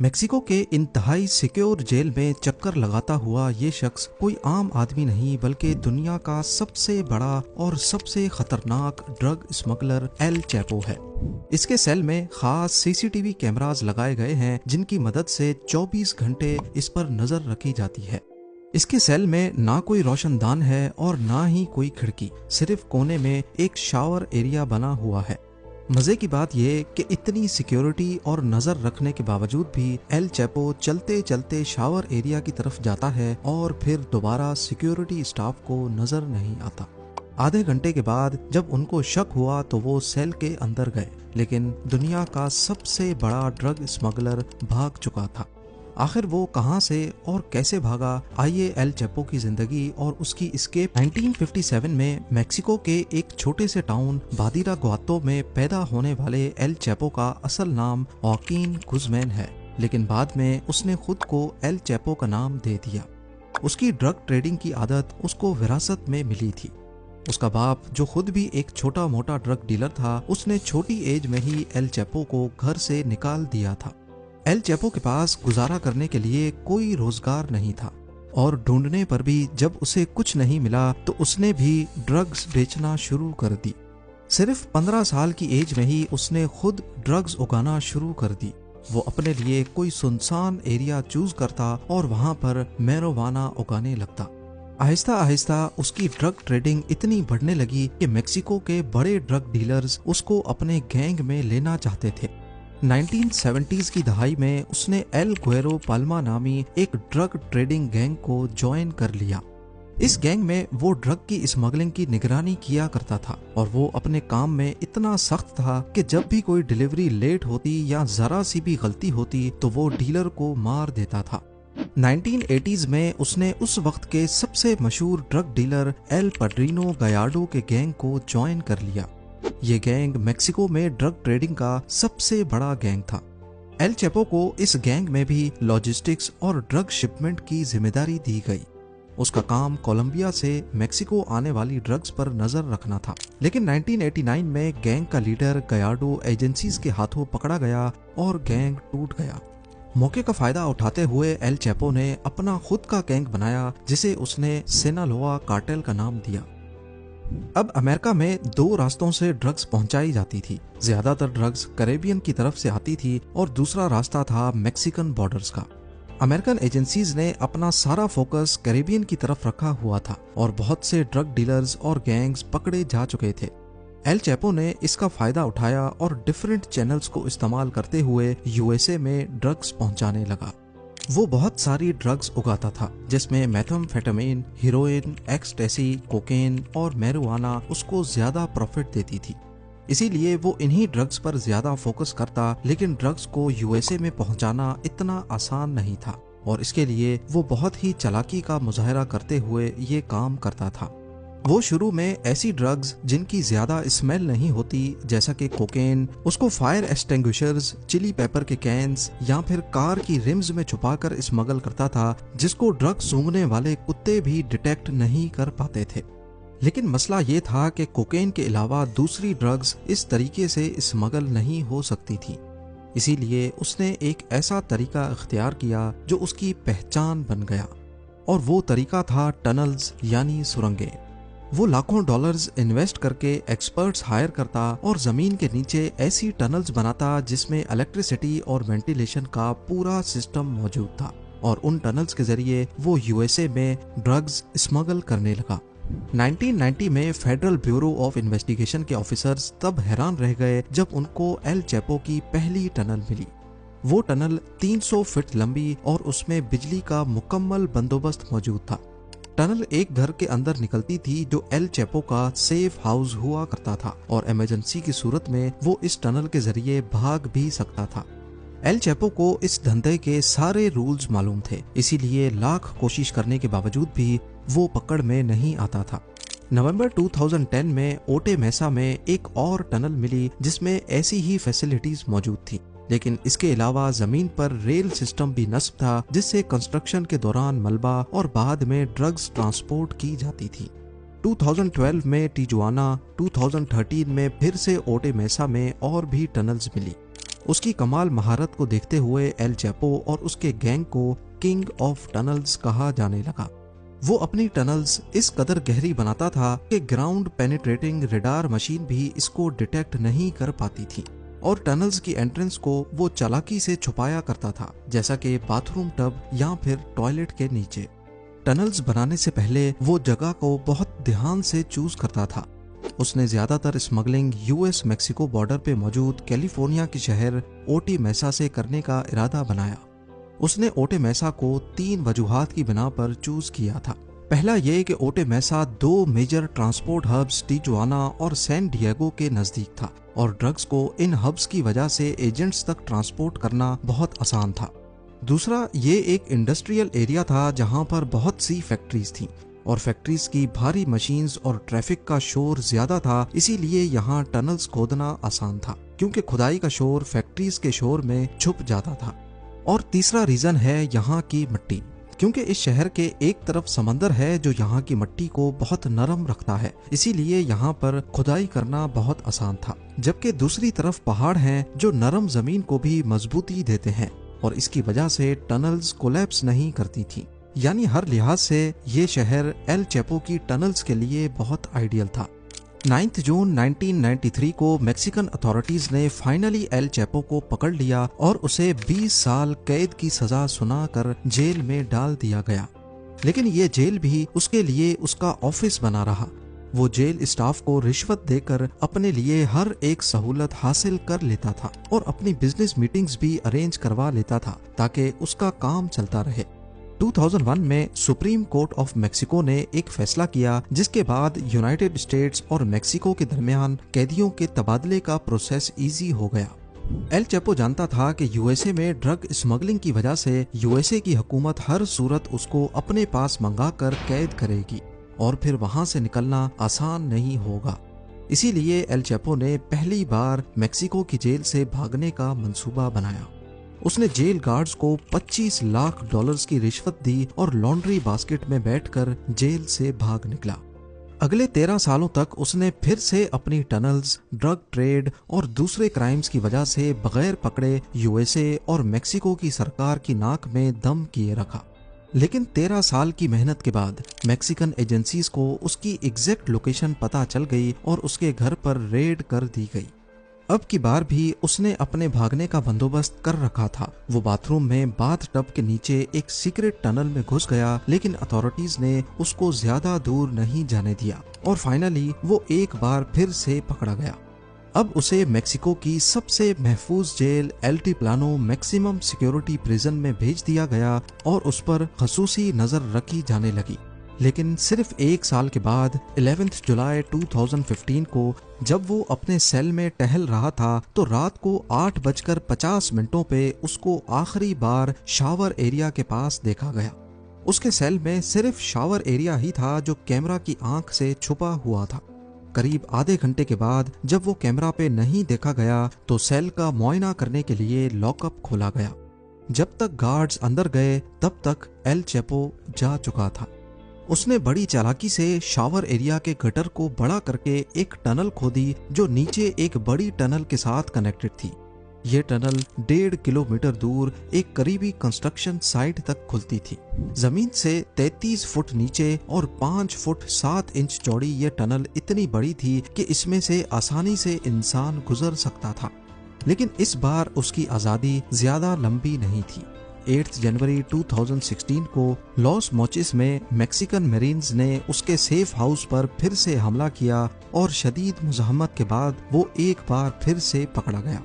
Mexico के इंतहाई secure jail में चक्कर लगाता हुआ ये शख्स कोई आम आदमी नहीं बल्कि दुनिया का सबसे बड़ा और सबसे खतरनाक ड्रग स्मगलर एल चैपो है। इसके सेल में खास सीसीटीवी कैमरास लगाए गए हैं जिनकी मदद से 24 घंटे इस पर नजर रखी जाती है। इसके सेल में ना कोई रोशनदान है और ना ही कोई खिड़की, सिर्फ कोने में एक शावर एरिया बना हुआ है। मजे की बात यह कि इतनी सिक्योरिटी और नजर रखने के बावजूद भी एल चैपो चलते चलते शावर एरिया की तरफ जाता है और फिर दोबारा सिक्योरिटी स्टाफ को नजर नहीं आता। आधे घंटे के बाद जब उनको शक हुआ तो वो सेल के अंदर गए, लेकिन दुनिया का सबसे बड़ा ड्रग स्मगलर भाग चुका था। आखिर वो कहां से और कैसे भागा, आइए एल चैपो की जिंदगी और उसकी एस्केप। 1957 में मेक्सिको के एक छोटे से टाउन बादिरा ग्वातो में पैदा होने वाले एल चैपो का असल नाम ऑकीन गुज़मैन है, लेकिन बाद में उसने खुद को एल चैपो का नाम दे दिया। उसकी ड्रग ट्रेडिंग की आदत उसको विरासत में मिली थी। उसका बाप, जो खुद भी एक छोटा मोटा ड्रग डीलर था, उसने छोटी एज में ही एल चैपो को घर से निकाल दिया था। एल चैपो के पास गुजारा करने के लिए कोई रोजगार नहीं था और ढूंढने पर भी जब उसे कुछ नहीं मिला तो उसने भी ड्रग्स बेचना शुरू कर दी। सिर्फ 15 साल की एज में ही उसने खुद ड्रग्स उगाना शुरू कर दी। वो अपने लिए कोई सुनसान एरिया चूज करता और वहां पर मैरिजुआना उगाने लगता। आहिस्ता आहिस्ता उसकी ड्रग ट्रेडिंग इतनी बढ़ने लगी कि मेक्सिको के बड़े ड्रग डीलर्स उसको अपने गैंग में लेना चाहते थे। 1970s की दहाई में उसने एल गुएरो पाल्मा नामी एक ड्रग ट्रेडिंग गैंग को ज्वाइन कर लिया। इस गैंग में वो ड्रग की स्मगलिंग की निगरानी किया करता था और वो अपने काम में इतना सख्त था कि जब भी कोई डिलीवरी लेट होती या जरा सी भी गलती होती तो वो डीलर को मार देता था। 1980s में उसने उस वक्त के सबसे मशहूर ड्रग डीलर एल पड्रिनो गयार्डो के गैंग को ज्वाइन कर लिया। ये गैंग मेक्सिको में ड्रग ट्रेडिंग का सबसे बड़ा गैंग था। एल चैपो को इस गैंग में भी लॉजिस्टिक्स और ड्रग शिपमेंट की जिम्मेदारी दी गई। उसका काम कोलंबिया से मेक्सिको आने वाली ड्रग्स पर नजर रखना था, लेकिन 1989 में गैंग का लीडर गयार्डो एजेंसीज के हाथों पकड़ा गया और गैंग टूट गया। मौके का फायदा उठाते हुए एल चैपो ने अपना खुद का गैंग बनाया जिसे उसने सिनालोआ कार्टेल का नाम दिया। अब अमेरिका में दो रास्तों से ड्रग्स पहुंचाई जाती थी। ज्यादातर ड्रग्स कैरेबियन की तरफ से आती थी और दूसरा रास्ता था मेक्सिकन बॉर्डर्स का। अमेरिकन एजेंसीज ने अपना सारा फोकस कैरेबियन की तरफ रखा हुआ था और बहुत से ड्रग डीलर्स और गैंग्स पकड़े जा चुके थे। एल चैपो ने इसका फायदा उठाया और डिफरेंट चैनल्स को इस्तेमाल करते हुए यूएसए में ड्रग्स पहुंचाने लगा। वो बहुत सारी ड्रग्स उगाता था जिसमें मेथाम्फेटामिन, हीरोइन, एक्सटेसी, कोकेन और मैरिजुआना उसको ज्यादा प्रॉफिट देती थी। इसीलिए वो इन्हीं ड्रग्स पर ज्यादा फोकस करता, लेकिन ड्रग्स को यूएसए में पहुंचाना इतना आसान नहीं था और इसके लिए वो बहुत ही चालाकी का मुजाहरा करते हुए ये काम करता था। वो शुरू में ऐसी ड्रग्स जिनकी ज्यादा स्मेल नहीं होती जैसा कि कोकेन, उसको फायर एक्सटिंग्विशर्स, चिली पेपर के कैंस या फिर कार की रिम्स में छुपाकर स्मगल करता था, जिसको ड्रग सूंघने वाले कुत्ते भी डिटेक्ट नहीं कर पाते थे। लेकिन मसला ये था कि कोकेन के अलावा दूसरी ड्रग्स इस तरीके से स्मगल नहीं हो सकती थी। इसीलिए उसने एक ऐसा तरीका इख्तियार किया जो उसकी पहचान बन गया और वो तरीका था टनल्स यानी सुरंगें। वो लाखों डॉलर्स इन्वेस्ट करके एक्सपर्ट्स हायर करता और जमीन के नीचे ऐसी टनल्स बनाता जिसमें इलेक्ट्रिसिटी और वेंटिलेशन का पूरा सिस्टम मौजूद था और उन टनल्स के जरिए वो यूएसए में ड्रग्स स्मगल करने लगा। 1990 में फेडरल ब्यूरो ऑफ इन्वेस्टिगेशन के ऑफिसर्स तब हैरान रह गए जब उनको एल चैपो की पहली टनल मिली। वो टनल 300 फीट लंबी और उसमें बिजली का मुकम्मल बंदोबस्त मौजूद था। टनल एक घर के अंदर निकलती थी जो एल चैपो का सेफ हाउस हुआ करता था और इमरजेंसी की सूरत में वो इस टनल के जरिए भाग भी सकता था। एल चैपो को इस धंधे के सारे रूल्स मालूम थे, इसीलिए लाख कोशिश करने के बावजूद भी वो पकड़ में नहीं आता था। नवंबर 2010 में ओटे मेसा में एक और टनल मिली जिसमें ऐसी ही फैसिलिटीज मौजूद थी, लेकिन इसके अलावा जमीन पर रेल सिस्टम भी नस्ब था जिससे कंस्ट्रक्शन के दौरान मलबा और बाद में ड्रग्स ट्रांसपोर्ट की जाती थी। 2012 में टिजुआना, 2013 में फिर से ओटे मेसा में और भी टनल्स मिली। उसकी कमाल महारत को देखते हुए एल चैपो और उसके गैंग को किंग ऑफ टनल्स कहा जाने लगा। वो अपनी टनल्स इस कदर गहरी बनाता था कि ग्राउंड पेनिट्रेटिंग रेडार मशीन भी इसको डिटेक्ट नहीं कर पाती थी, और टनल्स की एंट्रेंस को वो चालाकी से छुपाया करता था, जैसा कि बाथरूम टब या फिर टॉयलेट के नीचे। टनल्स बनाने से पहले वो जगह को बहुत ध्यान से चूज करता था। उसने ज्यादातर स्मगलिंग यूएस मैक्सिको बॉर्डर पे मौजूद कैलिफोर्निया के शहर ओटी मेसा से करने का इरादा बनाया। उसने ओटे मेसा को 3 वजूहात की बिना पर चूज किया था। पहला ये कि ओटे मेसा 2 मेजर ट्रांसपोर्ट हब्स टिजुआना और सैन डिएगो के नजदीक था, और ड्रग्स को इन हब्स की वजह से एजेंट्स तक ट्रांसपोर्ट करना बहुत आसान था। दूसरा, ये एक इंडस्ट्रियल एरिया था जहां पर बहुत सी फैक्ट्रीज थीं, और फैक्ट्रीज की भारी मशीन्स और ट्रैफिक का शोर ज्यादा था, इसीलिए यहाँ टनल्स खोदना आसान था, क्योंकि खुदाई का शोर फैक्ट्रीज के शोर में छुप जाता था। और तीसरा रीजन है यहाँ की मिट्टी, क्योंकि इस शहर के एक तरफ समंदर है जो यहाँ की मिट्टी को बहुत नरम रखता है, इसीलिए यहाँ पर खुदाई करना बहुत आसान था। जबकि दूसरी तरफ पहाड़ हैं जो नरम जमीन को भी मजबूती देते हैं, और इसकी वजह से टनल्स कोलैप्स नहीं करती थी। यानी हर लिहाज से ये शहर एल चैपो की टनल्स के लिए बहुत आइडियल था। 9 जून 1993 को मैक्सिकन अथॉरिटीज ने फाइनली एल चैपो को पकड़ लिया और उसे 20 साल कैद की सजा सुनाकर जेल में डाल दिया गया। लेकिन ये जेल भी उसके लिए उसका ऑफिस बना रहा। वो जेल स्टाफ को रिश्वत देकर अपने लिए हर एक सहूलत हासिल कर लेता था, और अपनी बिजनेस मीटिंग्स भी अरेंज करवा लेता था ताकि उसका काम चलता रहे। 2001 में सुप्रीम कोर्ट ऑफ मेक्सिको ने एक फैसला किया, जिसके बाद यूनाइटेड स्टेट्स और मेक्सिको के दरमियान कैदियों के तबादले का प्रोसेस इजी हो गया। एल चैपो जानता था कि यूएसए में ड्रग स्मगलिंग की वजह से यूएसए की हुकूमत हर सूरत उसको अपने पास मंगाकर कैद करेगी, और फिर वहां से निकलना आसान नहीं होगा। इसीलिए एल चैपो ने पहली बार मेक्सिको की जेल से भागने का मंसूबा बनाया। उसने जेल गार्ड्स को $25 लाख की रिश्वत दी और लॉन्ड्री बास्केट में बैठकर जेल से भाग निकला। अगले 13 सालों तक उसने फिर से अपनी टनल्स, ड्रग ट्रेड और दूसरे क्राइम्स की वजह से बगैर पकड़े यूएसए और मेक्सिको की सरकार की नाक में दम किए रखा। लेकिन 13 साल की मेहनत के बाद मैक्सिकन एजेंसीज को उसकी एग्जैक्ट लोकेशन पता चल गई और उसके घर पर रेड कर दी गई। अब की बार भी उसने अपने भागने का बंदोबस्त कर रखा था। वो बाथरूम में बाथ टब के नीचे एक सीक्रेट टनल में घुस गया, लेकिन अथॉरिटीज ने उसको ज्यादा दूर नहीं जाने दिया, और फाइनली वो एक बार फिर से पकड़ा गया। अब उसे मेक्सिको की सबसे महफूज जेल एल्टीप्लानो मैक्सिमम सिक्योरिटी प्रिजन में भेज दिया गया और उस पर खसूसी नजर रखी जाने लगी। लेकिन सिर्फ 1 साल के बाद 11 जुलाई 2015 को जब वो अपने सेल में टहल रहा था, तो रात को 8:50 पे उसको आखिरी बार शावर एरिया के पास देखा गया। उसके सेल में सिर्फ शावर एरिया ही था जो कैमरा की आंख से छुपा हुआ था। करीब आधे घंटे के बाद जब वो कैमरा पे नहीं देखा गया, तो सेल का मुआयना करने के लिए लॉकअप खोला गया। जब तक गार्ड्स अंदर गए तब तक एल चैपो जा चुका था। उसने बड़ी चालाकी से शावर एरिया के गटर को बड़ा करके एक टनल खोदी जो नीचे एक बड़ी टनल के साथ कनेक्टेड थी। ये टनल 1.5 किलोमीटर दूर एक करीबी कंस्ट्रक्शन साइट तक खुलती थी। जमीन से 33 फुट नीचे और 5 फुट 7 इंच चौड़ी ये टनल इतनी बड़ी थी कि इसमें से आसानी से इंसान गुजर सकता था। लेकिन इस बार उसकी आज़ादी ज्यादा लंबी नहीं थी। 8 जनवरी 2016 को लॉस मोचिस में मैक्सिकन मरीन्स ने उसके सेफ हाउस पर फिर से हमला किया और शदीद मुज़ाहमत के बाद वो एक बार फिर से पकड़ा गया।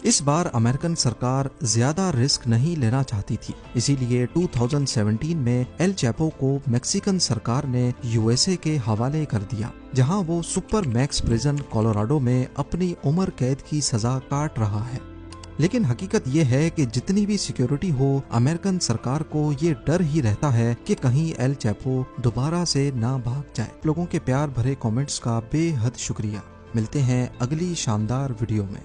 इस बार अमेरिकन सरकार ज्यादा रिस्क नहीं लेना चाहती थी, इसीलिए 2017 में एल चैपो को मैक्सिकन सरकार ने यूएसए के हवाले कर दिया, जहां वो सुपर मैक्स प्रिजन कोलोराडो में अपनी उम्र कैद की सजा काट रहा है। लेकिन हकीकत ये है कि जितनी भी सिक्योरिटी हो, अमेरिकन सरकार को ये डर ही रहता है कि कहीं एल चैपो दोबारा से ना भाग जाए। लोगों के प्यार भरे कमेंट्स का बेहद शुक्रिया। मिलते हैं अगली शानदार वीडियो में।